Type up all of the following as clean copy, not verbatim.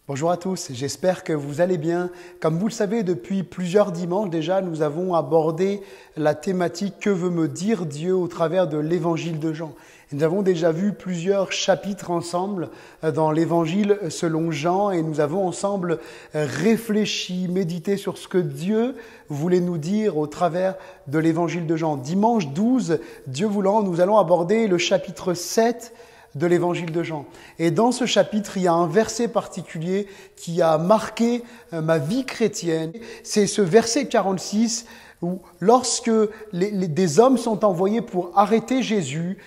Bonjour à tous, j'espère que vous allez bien. Comme vous le savez, depuis plusieurs dimanches déjà, nous avons abordé la thématique « Que veut me dire Dieu ?» au travers de l'évangile de Jean. Et nous avons déjà vu plusieurs chapitres ensemble dans l'évangile selon Jean et nous avons ensemble réfléchi, médité sur ce que Dieu voulait nous dire au travers de l'évangile de Jean. Dimanche 12, Dieu voulant, nous allons aborder le chapitre 7 de l'évangile de Jean. Et dans ce chapitre, il y a un verset particulier qui a marqué ma vie chrétienne. C'est ce verset 46 où lorsque des hommes sont envoyés pour arrêter Jésus,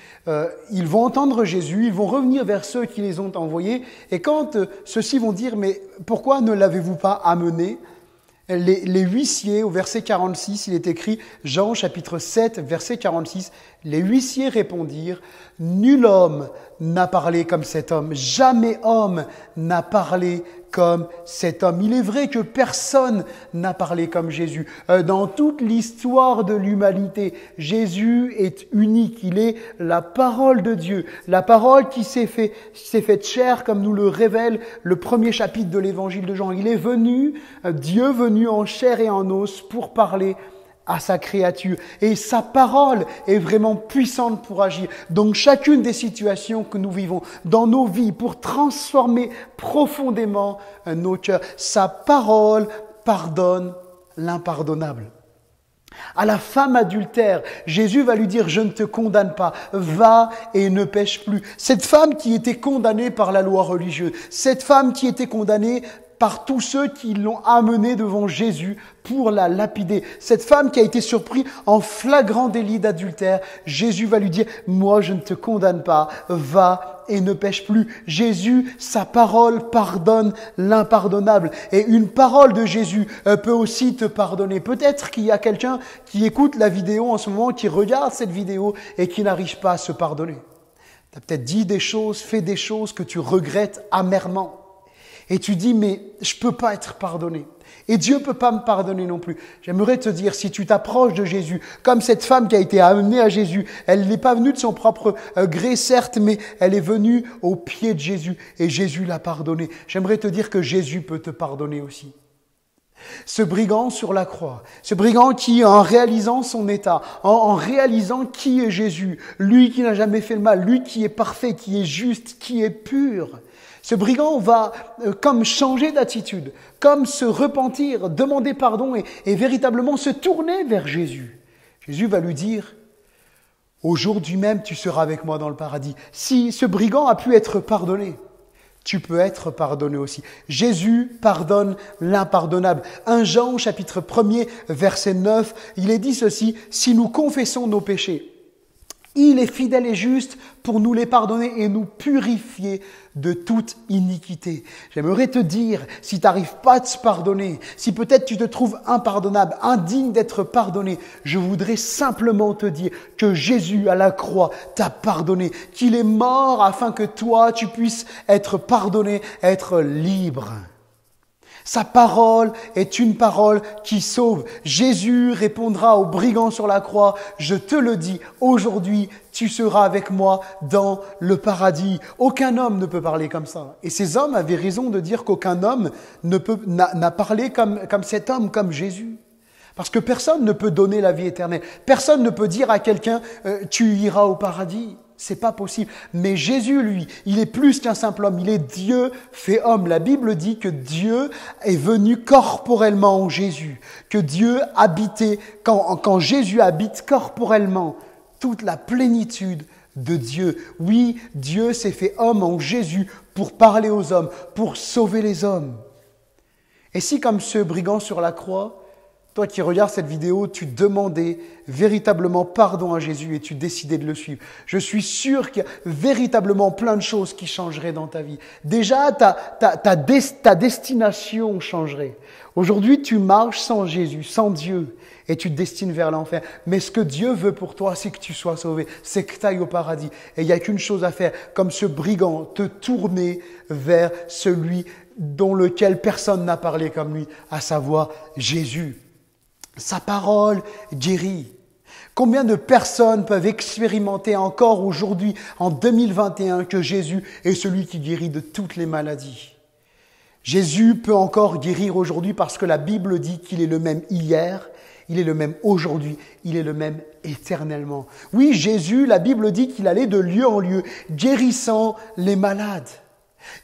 ils vont entendre Jésus, ils vont revenir vers ceux qui les ont envoyés. Et quand ceux-ci vont dire « Mais pourquoi ne l'avez-vous pas amené ?» Les huissiers, au verset 46, il est écrit, Jean chapitre 7, verset 46, les huissiers répondirent, « Nul homme n'a parlé comme cet homme, jamais homme n'a parlé comme cet homme. » Il est vrai que personne n'a parlé comme Jésus. Dans toute l'histoire de l'humanité, Jésus est unique. Il est la parole de Dieu, la parole qui s'est faite chair, comme nous le révèle le premier chapitre de l'évangile de Jean. Il est venu, Dieu venu en chair et en os pour parler à sa créature. Et sa parole est vraiment puissante pour agir. Donc chacune des situations que nous vivons dans nos vies pour transformer profondément nos cœurs, sa parole pardonne l'impardonnable. À la femme adultère, Jésus va lui dire « Je ne te condamne pas, va et ne pêche plus ». Cette femme qui était condamnée par la loi religieuse, cette femme qui était condamnée par tous ceux qui l'ont amenée devant Jésus pour la lapider. Cette femme qui a été surprise en flagrant délit d'adultère, Jésus va lui dire « Moi, je ne te condamne pas, va et ne pêche plus ». Jésus, sa parole pardonne l'impardonnable. Et une parole de Jésus peut aussi te pardonner. Peut-être qu'il y a quelqu'un qui écoute la vidéo en ce moment, qui regarde cette vidéo et qui n'arrive pas à se pardonner. Tu as peut-être dit des choses, fait des choses que tu regrettes amèrement. Et tu dis, mais je peux pas être pardonné. Et Dieu peut pas me pardonner non plus. J'aimerais te dire, si tu t'approches de Jésus, comme cette femme qui a été amenée à Jésus, elle n'est pas venue de son propre gré, certes, mais elle est venue au pied de Jésus et Jésus l'a pardonnée. J'aimerais te dire que Jésus peut te pardonner aussi. Ce brigand sur la croix, ce brigand qui, en réalisant son état, en réalisant qui est Jésus, lui qui n'a jamais fait le mal, lui qui est parfait, qui est juste, qui est pur, ce brigand va comme changer d'attitude, comme se repentir, demander pardon et véritablement se tourner vers Jésus. Jésus va lui dire, « Aujourd'hui même, tu seras avec moi dans le paradis. » Si ce brigand a pu être pardonné, tu peux être pardonné aussi. Jésus pardonne l'impardonnable. 1 Jean, chapitre 1er, verset 9, il est dit ceci, « Si nous confessons nos péchés, il est fidèle et juste pour nous les pardonner et nous purifier de toute iniquité. » J'aimerais te dire, si tu n'arrives pas à te pardonner, si peut-être tu te trouves impardonnable, indigne d'être pardonné, je voudrais simplement te dire que Jésus à la croix t'a pardonné, qu'il est mort afin que toi tu puisses être pardonné, être libre. Sa parole est une parole qui sauve. Jésus répondra au brigand sur la croix, « Je te le dis, aujourd'hui, tu seras avec moi dans le paradis. » Aucun homme ne peut parler comme ça. Et ces hommes avaient raison de dire qu'aucun homme n'a parlé comme cet homme, comme Jésus. Parce que personne ne peut donner la vie éternelle. Personne ne peut dire à quelqu'un « Tu iras au paradis ». C'est pas possible. Mais Jésus, lui, il est plus qu'un simple homme. Il est Dieu fait homme. La Bible dit que Dieu est venu corporellement en Jésus. Que Dieu habitait, quand Jésus habite corporellement, toute la plénitude de Dieu. Oui, Dieu s'est fait homme en Jésus pour parler aux hommes, pour sauver les hommes. Et si, comme ce brigand sur la croix, toi qui regardes cette vidéo, tu demandais véritablement pardon à Jésus et tu décidais de le suivre. Je suis sûr qu'il y a véritablement plein de choses qui changeraient dans ta vie. Déjà, ta destination changerait. Aujourd'hui, tu marches sans Jésus, sans Dieu, et tu te destines vers l'enfer. Mais ce que Dieu veut pour toi, c'est que tu sois sauvé, c'est que tu ailles au paradis. Et il n'y a qu'une chose à faire, comme ce brigand, te tourner vers celui dont lequel personne n'a parlé comme lui, à savoir Jésus. Sa parole guérit. Combien de personnes peuvent expérimenter encore aujourd'hui, en 2021, que Jésus est celui qui guérit de toutes les maladies? Jésus peut encore guérir aujourd'hui parce que la Bible dit qu'il est le même hier, il est le même aujourd'hui, il est le même éternellement. Oui, Jésus, la Bible dit qu'il allait de lieu en lieu, guérissant les malades.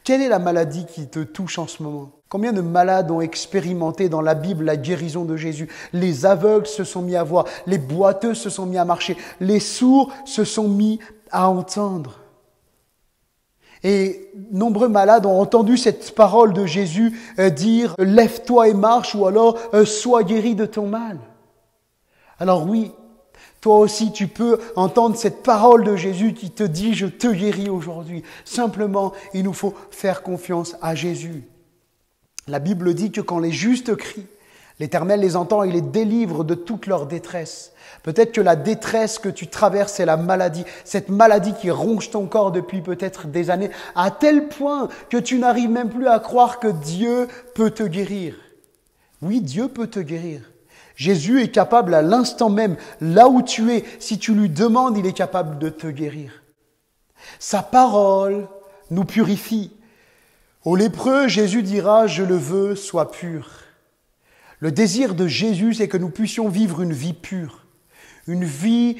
Quelle est la maladie qui te touche en ce moment? Combien de malades ont expérimenté dans la Bible la guérison de Jésus? Les aveugles se sont mis à voir, les boiteux se sont mis à marcher, les sourds se sont mis à entendre. Et nombreux malades ont entendu cette parole de Jésus dire « Lève-toi et marche » ou alors « Sois guéri de ton mal ». Alors oui, toi aussi tu peux entendre cette parole de Jésus qui te dit « Je te guéris aujourd'hui ». Simplement, il nous faut faire confiance à Jésus. La Bible dit que quand les justes crient, l'Éternel les entend et les délivre de toute leur détresse. Peut-être que la détresse que tu traverses, c'est la maladie, cette maladie qui ronge ton corps depuis peut-être des années, à tel point que tu n'arrives même plus à croire que Dieu peut te guérir. Oui, Dieu peut te guérir. Jésus est capable à l'instant même, là où tu es, si tu lui demandes, il est capable de te guérir. Sa parole nous purifie. Aux lépreux, Jésus dira « Je le veux, sois pur ». Le désir de Jésus, c'est que nous puissions vivre une vie pure, une vie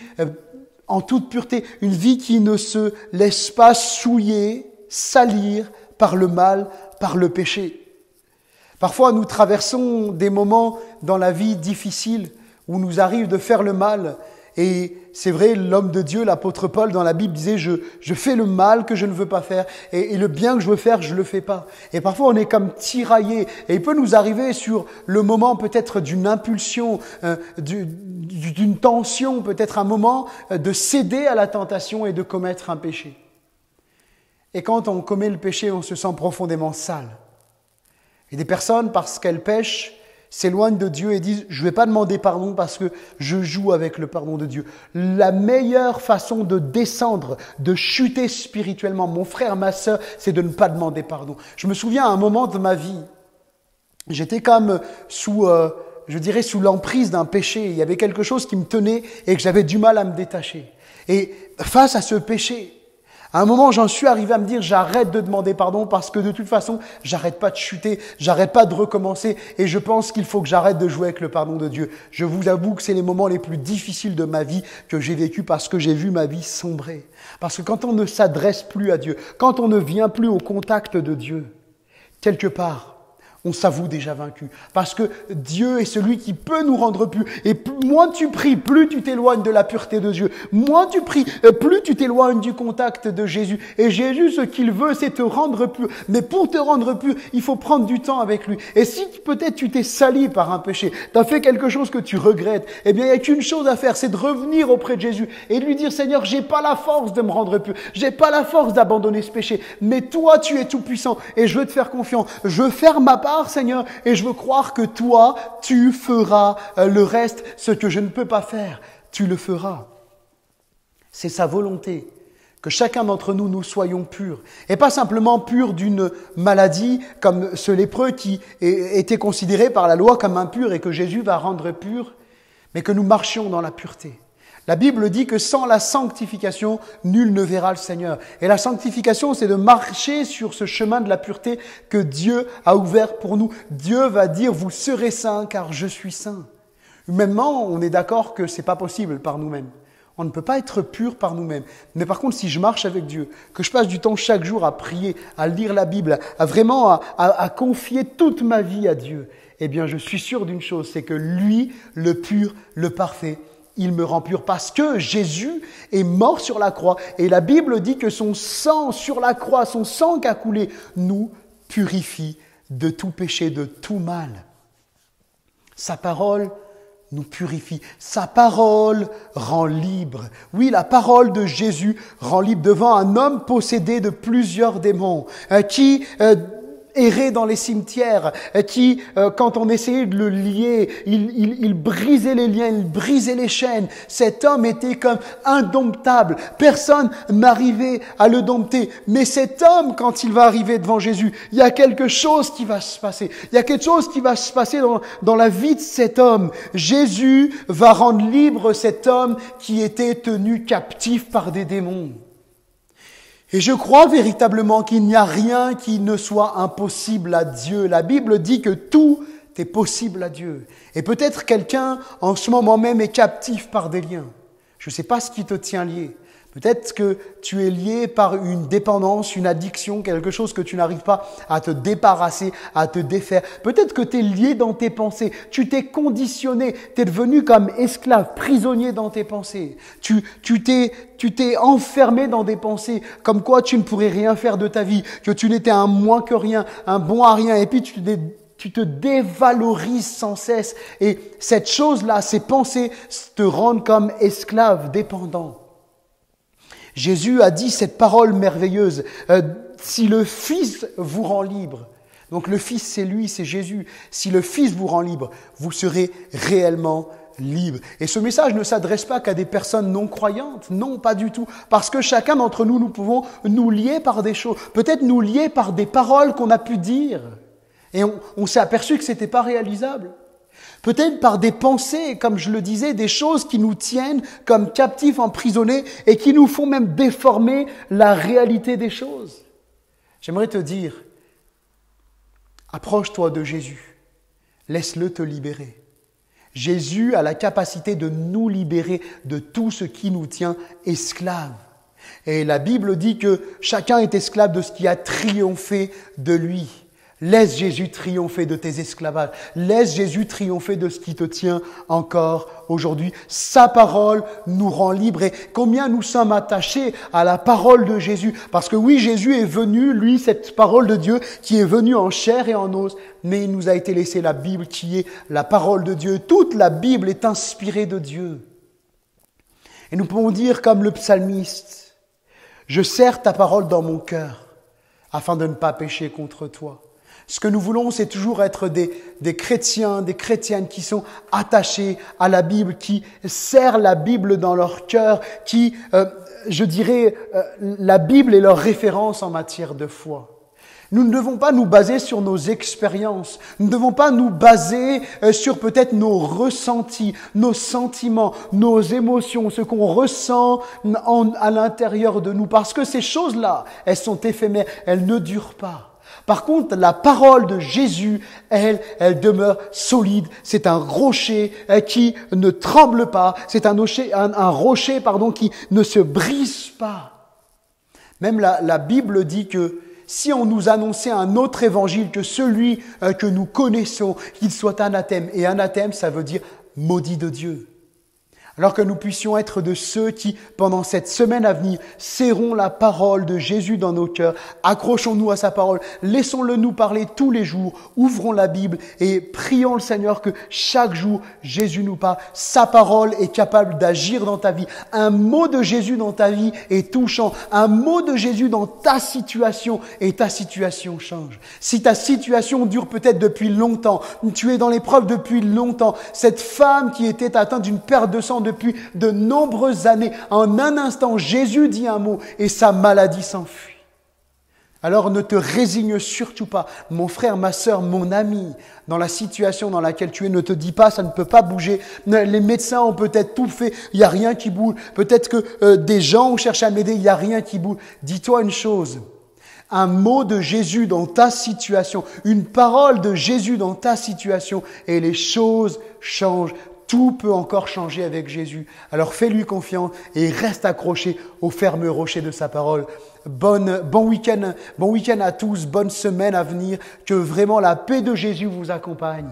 en toute pureté, une vie qui ne se laisse pas souiller, salir par le mal, par le péché. Parfois, nous traversons des moments dans la vie difficiles où nous arrive de faire le mal. Et c'est vrai, l'homme de Dieu, l'apôtre Paul, dans la Bible, disait « Je fais le mal que je ne veux pas faire et le bien que je veux faire, je le fais pas. » Et parfois, on est comme tiraillé. Et il peut nous arriver sur le moment peut-être d'une impulsion, d'une tension, peut-être un moment de céder à la tentation et de commettre un péché. Et quand on commet le péché, on se sent profondément sale. Et des personnes, parce qu'elles pêchent, s'éloignent de Dieu et disent « Je ne vais pas demander pardon parce que je joue avec le pardon de Dieu ». La meilleure façon de descendre, de chuter spirituellement, mon frère, ma sœur, c'est de ne pas demander pardon. Je me souviens à un moment de ma vie, j'étais comme sous l'emprise d'un péché. Il y avait quelque chose qui me tenait et que j'avais du mal à me détacher. Et face à ce péché, à un moment, j'en suis arrivé à me dire, j'arrête de demander pardon parce que de toute façon, j'arrête pas de chuter, j'arrête pas de recommencer et je pense qu'il faut que j'arrête de jouer avec le pardon de Dieu. Je vous avoue que c'est les moments les plus difficiles de ma vie que j'ai vécu parce que j'ai vu ma vie sombrer. Parce que quand on ne s'adresse plus à Dieu, quand on ne vient plus au contact de Dieu, quelque part, on s'avoue déjà vaincu. Parce que Dieu est celui qui peut nous rendre purs. Et moins tu pries, plus tu t'éloignes de la pureté de Dieu. Moins tu pries, plus tu t'éloignes du contact de Jésus. Et Jésus, ce qu'il veut, c'est te rendre pur. Mais pour te rendre pur, il faut prendre du temps avec lui. Et si peut-être tu t'es sali par un péché, tu as fait quelque chose que tu regrettes, eh bien, il n'y a qu'une chose à faire, c'est de revenir auprès de Jésus et de lui dire, Seigneur, j'ai pas la force de me rendre pur. J'ai pas la force d'abandonner ce péché. Mais toi, tu es tout puissant et je veux te faire confiance. Je veux faire ma part, Seigneur, et je veux croire que toi, tu feras le reste, ce que je ne peux pas faire, tu le feras. C'est sa volonté, que chacun d'entre nous, nous soyons purs. Et pas simplement purs d'une maladie, comme ce lépreux qui était considéré par la loi comme impur et que Jésus va rendre pur, mais que nous marchions dans la pureté. La Bible dit que sans la sanctification, nul ne verra le Seigneur. Et la sanctification, c'est de marcher sur ce chemin de la pureté que Dieu a ouvert pour nous. Dieu va dire, vous serez saints car je suis saint. Humainement, on est d'accord que c'est pas possible par nous-mêmes. On ne peut pas être pur par nous-mêmes. Mais par contre, si je marche avec Dieu, que je passe du temps chaque jour à prier, à lire la Bible, à confier toute ma vie à Dieu, eh bien, je suis sûr d'une chose, c'est que lui, le pur, le parfait, il me rend pur parce que Jésus est mort sur la croix et la Bible dit que son sang sur la croix, son sang qui a coulé, nous purifie de tout péché, de tout mal. Sa parole nous purifie. Sa parole rend libre. Oui, la parole de Jésus rend libre devant un homme possédé de plusieurs démons qui errait dans les cimetières, qui, quand on essayait de le lier, il brisait les liens, il brisait les chaînes. Cet homme était comme indomptable. Personne n'arrivait à le dompter. Mais cet homme, quand il va arriver devant Jésus, il y a quelque chose qui va se passer. Il y a quelque chose qui va se passer dans la vie de cet homme. Jésus va rendre libre cet homme qui était tenu captif par des démons. Et je crois véritablement qu'il n'y a rien qui ne soit impossible à Dieu. La Bible dit que tout est possible à Dieu. Et peut-être quelqu'un en ce moment même est captif par des liens. Je ne sais pas ce qui te tient lié. Peut-être que tu es lié par une dépendance, une addiction, quelque chose que tu n'arrives pas à te débarrasser, à te défaire. Peut-être que tu es lié dans tes pensées. Tu t'es conditionné, tu es devenu comme esclave, prisonnier dans tes pensées. Tu t'es enfermé dans des pensées comme quoi tu ne pourrais rien faire de ta vie, que tu n'étais un moins que rien, un bon à rien. Et puis tu te dévalorises sans cesse. Et cette chose-là, ces pensées te rendent comme esclave, dépendant. Jésus a dit cette parole merveilleuse, si le Fils vous rend libre, donc le Fils c'est lui, c'est Jésus, si le Fils vous rend libre, vous serez réellement libre. Et ce message ne s'adresse pas qu'à des personnes non croyantes, non, pas du tout, parce que chacun d'entre nous, nous pouvons nous lier par des choses, peut-être nous lier par des paroles qu'on a pu dire, et on s'est aperçu que c'était pas réalisable. Peut-être par des pensées, comme je le disais, des choses qui nous tiennent comme captifs, emprisonnés et qui nous font même déformer la réalité des choses. J'aimerais te dire, approche-toi de Jésus, laisse-le te libérer. Jésus a la capacité de nous libérer de tout ce qui nous tient esclaves. Et la Bible dit que chacun est esclave de ce qui a triomphé de lui. Laisse Jésus triompher de tes esclavages. Laisse Jésus triompher de ce qui te tient encore aujourd'hui. Sa parole nous rend libres. Et combien nous sommes attachés à la parole de Jésus. Parce que oui, Jésus est venu, lui, cette parole de Dieu, qui est venue en chair et en os. Mais il nous a été laissé la Bible, qui est la parole de Dieu. Toute la Bible est inspirée de Dieu. Et nous pouvons dire comme le psalmiste, « Je serre ta parole dans mon cœur, afin de ne pas pécher contre toi. » Ce que nous voulons, c'est toujours être des chrétiens, des chrétiennes qui sont attachés à la Bible, qui serrent la Bible dans leur cœur, qui, la Bible est leur référence en matière de foi. Nous ne devons pas nous baser sur nos expériences. Nous ne devons pas nous baser sur peut-être nos ressentis, nos sentiments, nos émotions, ce qu'on ressent à l'intérieur de nous. Parce que ces choses-là, elles sont éphémères, elles ne durent pas. Par contre, la parole de Jésus, elle demeure solide. C'est un rocher qui ne tremble pas. C'est un rocher, qui ne se brise pas. Même la Bible dit que si on nous annonçait un autre évangile que celui que nous connaissons, qu'il soit anathème. Et anathème, ça veut dire maudit de Dieu. Alors que nous puissions être de ceux qui, pendant cette semaine à venir, serrons la parole de Jésus dans nos cœurs, accrochons-nous à sa parole, laissons-le nous parler tous les jours, ouvrons la Bible et prions le Seigneur que chaque jour, Jésus nous parle. Sa parole est capable d'agir dans ta vie. Un mot de Jésus dans ta vie est touchant. Un mot de Jésus dans ta situation et ta situation change. Si ta situation dure peut-être depuis longtemps, tu es dans l'épreuve depuis longtemps, cette femme qui était atteinte d'une perte de sang depuis de nombreuses années, en un instant, Jésus dit un mot et sa maladie s'enfuit. Alors ne te résigne surtout pas. Mon frère, ma sœur, mon ami, dans la situation dans laquelle tu es, ne te dis pas, ça ne peut pas bouger. Les médecins ont peut-être tout fait, il n'y a rien qui bouge. Peut-être que des gens ont cherché à m'aider, il n'y a rien qui bouge. Dis-toi une chose, un mot de Jésus dans ta situation, une parole de Jésus dans ta situation, et les choses changent. Tout peut encore changer avec Jésus. Alors fais-lui confiance et reste accroché au ferme rocher de sa parole. Bon week-end à tous, bonne semaine à venir. Que vraiment la paix de Jésus vous accompagne.